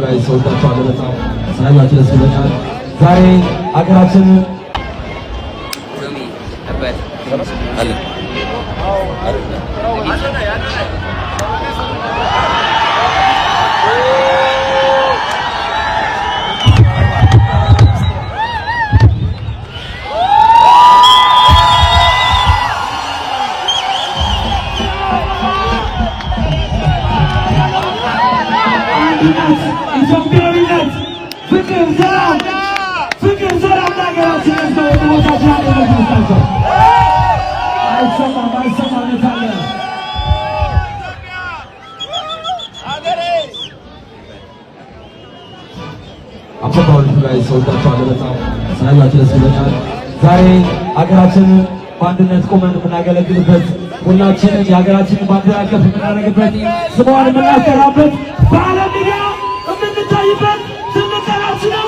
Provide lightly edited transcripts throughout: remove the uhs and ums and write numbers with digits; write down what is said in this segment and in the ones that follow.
ጋር ሰውታችኋል። በጣም ሳያችሁ ደስ ይለኛል። ዛሬ አገራችን ኢትዮጵያዊነት ፍቅር ሰላም ለሀገራችን ነው። ቦታችን አለመታቸው አይሰማም ታለ አፈታውን ጋር ሰውታችኋል። በጣም ሳያችሁ ደስ ይለኛል። ዛሬ አገራችን በአንድነት ቆመን የምናገለግልበት ሁላችንን የሀገራችንን ባንዲራ ከፍ የምናደርግበት ስሟን የምናስጠራበት በዓለም ሚዲያ የምንታይበት ትልቅናችን ነው።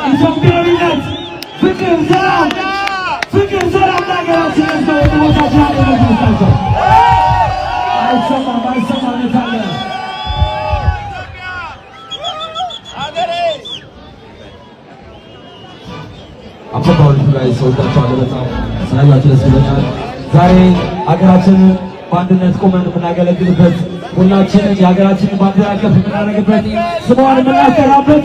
ኢትዮጵያዊነት ፍቅር ሰላም ለሀገራችን ነው። ቦታችን አለመታቸው አይሰማም ታለ አፈታውን ጋር ሰውታችኋል። በጣም ሳያችሁ ደስ ይለኛል። ዛሬ አገራችን በአንድነት ቆመን የምናገለግልበት ሁላችንን የሀገራችንን ባንዲራ ከፍ የምናደርግበት ስሟን የምናስጠራበት